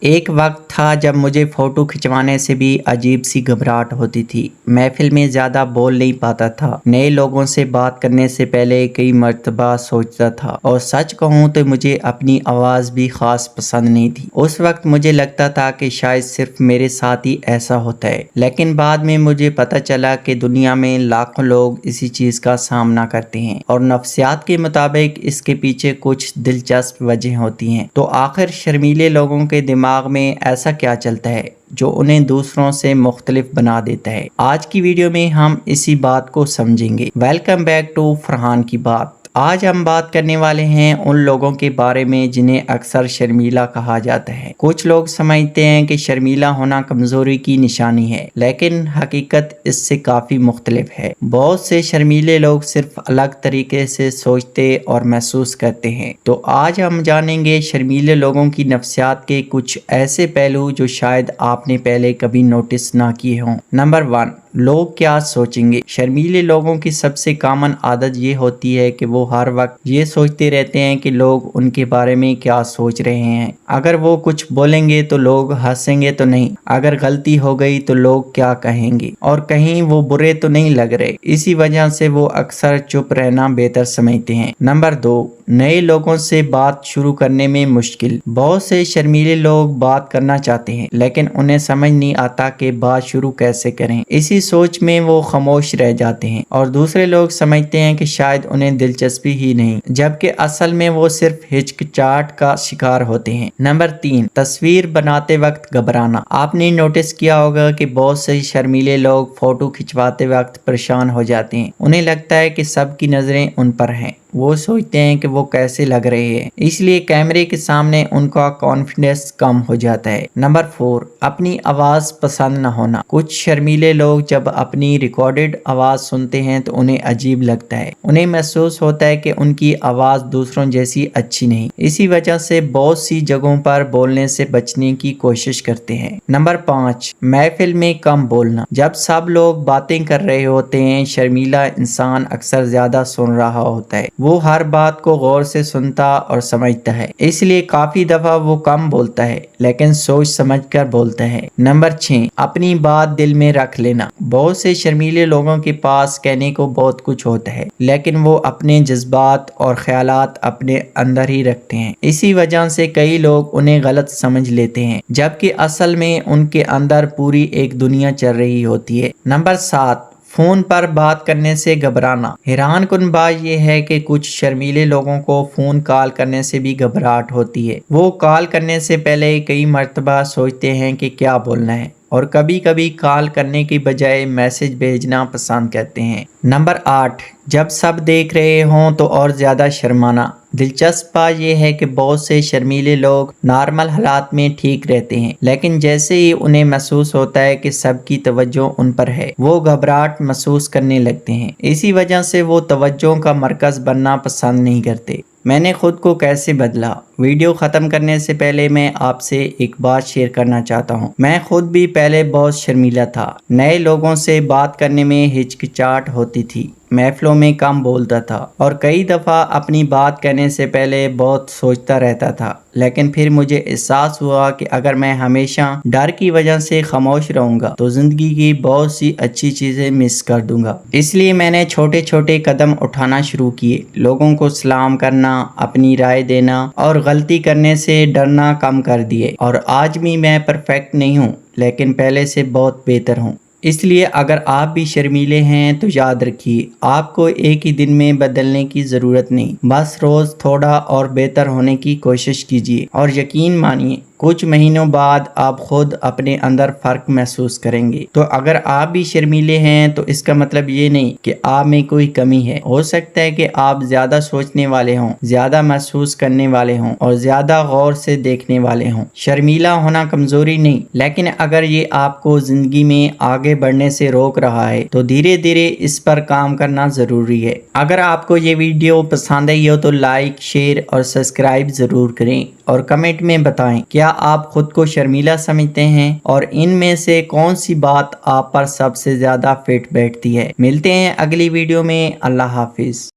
ایک وقت تھا جب مجھے فوٹو کھنچوانے سے بھی عجیب سی گھبراہٹ ہوتی تھی۔ محفل میں زیادہ بول نہیں پاتا تھا، نئے لوگوں سے بات کرنے سے پہلے کئی مرتبہ سوچتا تھا، اور سچ کہوں تو مجھے اپنی آواز بھی خاص پسند نہیں تھی۔ اس وقت مجھے لگتا تھا کہ شاید صرف میرے ساتھ ہی ایسا ہوتا ہے، لیکن بعد میں مجھے پتہ چلا کہ دنیا میں لاکھوں لوگ اسی چیز کا سامنا کرتے ہیں، اور نفسیات کے مطابق اس کے پیچھے کچھ دلچسپ وجہ ہوتی ہیں۔ تو آخر شرمیلے لوگوں کے دماغ میں ایسا کیا چلتا ہے جو انہیں دوسروں سے مختلف بنا دیتا ہے؟ آج کی ویڈیو میں ہم اسی بات کو سمجھیں گے۔ ویلکم بیک ٹو فرحان کی بات۔ آج ہم بات کرنے والے ہیں ان لوگوں کے بارے میں جنہیں اکثر شرمیلا کہا جاتا ہے۔ کچھ لوگ سمجھتے ہیں کہ شرمیلا ہونا کمزوری کی نشانی ہے، لیکن حقیقت اس سے کافی مختلف ہے۔ بہت سے شرمیلے لوگ صرف الگ طریقے سے سوچتے اور محسوس کرتے ہیں۔ تو آج ہم جانیں گے شرمیلے لوگوں کی نفسیات کے کچھ ایسے پہلو جو شاید آپ نے پہلے کبھی نوٹس نہ کیے ہوں۔ نمبر 1، لوگ کیا سوچیں گے؟ شرمیلے لوگوں کی سب سے کامن عادت یہ ہوتی ہے کہ وہ ہر وقت یہ سوچتے رہتے ہیں کہ لوگ ان کے بارے میں کیا سوچ رہے ہیں۔ اگر وہ کچھ بولیں گے تو لوگ ہنسیں گے تو نہیں، اگر غلطی ہو گئی تو لوگ کیا کہیں گے، اور کہیں وہ برے تو نہیں لگ رہے۔ اسی وجہ سے وہ اکثر چپ رہنا بہتر سمجھتے ہیں۔ نمبر 2، نئے لوگوں سے بات شروع کرنے میں مشکل۔ بہت سے شرمیلے لوگ بات کرنا چاہتے ہیں، لیکن انہیں سمجھ نہیں آتا کہ بات شروع کیسے کریں۔ اسی سوچ میں وہ خاموش رہ جاتے ہیں، اور دوسرے لوگ سمجھتے ہیں کہ شاید انہیں دلچسپی ہی نہیں، جبکہ اصل میں وہ صرف ہچکچاہٹ کا شکار ہوتے ہیں۔ نمبر 3، تصویر بناتے وقت گھبرانا۔ آپ نے نوٹس کیا ہوگا کہ بہت سے شرمیلے لوگ فوٹو کھنچواتے وقت پریشان ہو جاتے ہیں۔ انہیں لگتا ہے کہ سب کی نظریں ان پر ہیں، وہ سوچتے ہیں کہ وہ کیسے لگ رہے ہیں، اس لیے کیمرے کے سامنے ان کا کانفیڈنس کم ہو جاتا ہے۔ نمبر 4، اپنی آواز پسند نہ ہونا۔ کچھ شرمیلے لوگ جب اپنی ریکارڈڈ آواز سنتے ہیں تو انہیں عجیب لگتا ہے۔ انہیں محسوس ہوتا ہے کہ ان کی آواز دوسروں جیسی اچھی نہیں۔ اسی وجہ سے بہت سی جگہوں پر بولنے سے بچنے کی کوشش کرتے ہیں۔ نمبر 5، محفل میں کم بولنا۔ جب سب لوگ باتیں کر رہے ہوتے ہیں، شرمیلا انسان اکثر زیادہ سن رہا ہوتا ہے۔ وہ ہر بات کو غور سے سنتا اور سمجھتا ہے، اس لیے کافی دفعہ وہ کم بولتا ہے، لیکن سوچ سمجھ کر بولتا ہے۔ نمبر 6، اپنی بات دل میں رکھ لینا۔ بہت سے شرمیلے لوگوں کے پاس کہنے کو بہت کچھ ہوتا ہے، لیکن وہ اپنے جذبات اور خیالات اپنے اندر ہی رکھتے ہیں۔ اسی وجہ سے کئی لوگ انہیں غلط سمجھ لیتے ہیں، جبکہ اصل میں ان کے اندر پوری ایک دنیا چل رہی ہوتی ہے۔ نمبر 7، فون پر بات کرنے سے گھبرانا۔ حیران کن بات یہ ہے کہ کچھ شرمیلے لوگوں کو فون کال کرنے سے بھی گھبراہٹ ہوتی ہے۔ وہ کال کرنے سے پہلے کئی مرتبہ سوچتے ہیں کہ کیا بولنا ہے، اور کبھی کبھی کال کرنے کی بجائے میسج بھیجنا پسند کرتے ہیں۔ نمبر 8، جب سب دیکھ رہے ہوں تو اور زیادہ شرمانا۔ دلچسپ بات یہ ہے کہ بہت سے شرمیلے لوگ نارمل حالات میں ٹھیک رہتے ہیں، لیکن جیسے ہی انہیں محسوس ہوتا ہے کہ سب کی توجہ ان پر ہے، وہ گھبراہٹ محسوس کرنے لگتے ہیں۔ اسی وجہ سے وہ توجہ کا مرکز بننا پسند نہیں کرتے۔ میں نے خود کو کیسے بدلا؟ ویڈیو ختم کرنے سے پہلے میں آپ سے ایک بات شیئر کرنا چاہتا ہوں۔ میں خود بھی پہلے بہت شرمیلا تھا۔ نئے لوگوں سے بات کرنے میں ہچکچاہٹ ہوتی تھی، محفلوں میں کم بولتا تھا، اور کئی دفعہ اپنی بات کہنے سے پہلے بہت سوچتا رہتا تھا۔ لیکن پھر مجھے احساس ہوا کہ اگر میں ہمیشہ ڈر کی وجہ سے خاموش رہوں گا تو زندگی کی بہت سی اچھی چیزیں مس کر دوں گا۔ اس لیے میں نے چھوٹے چھوٹے قدم اٹھانا شروع کیے، لوگوں کو سلام کرنا، اپنی رائے دینا، اور غلطی کرنے سے ڈرنا کم کر دیے۔ اور آج بھی میں پرفیکٹ نہیں ہوں، لیکن پہلے سے بہت بہتر ہوں۔ اس لیے اگر آپ بھی شرمیلے ہیں تو یاد رکھیے، آپ کو ایک ہی دن میں بدلنے کی ضرورت نہیں، بس روز تھوڑا اور بہتر ہونے کی کوشش کیجیے، اور یقین مانیے کچھ مہینوں بعد آپ خود اپنے اندر فرق محسوس کریں گے۔ تو اگر آپ بھی شرمیلے ہیں تو اس کا مطلب یہ نہیں کہ آپ میں کوئی کمی ہے۔ ہو سکتا ہے کہ آپ زیادہ سوچنے والے ہوں، زیادہ محسوس کرنے والے ہوں، اور زیادہ غور سے دیکھنے والے ہوں۔ شرمیلا ہونا کمزوری نہیں، لیکن اگر یہ آپ کو زندگی میں آگے بڑھنے سے روک رہا ہے تو دھیرے دھیرے اس پر کام کرنا ضروری ہے۔ اگر آپ کو یہ ویڈیو پسند آئی ہو تو لائک، شیئر اور سبسکرائب ضرور کریں، اور کمنٹ میں بتائیں کیا آپ خود کو شرمیلا سمجھتے ہیں، اور ان میں سے کون سی بات آپ پر سب سے زیادہ فٹ بیٹھتی ہے۔ ملتے ہیں اگلی ویڈیو میں۔ اللہ حافظ۔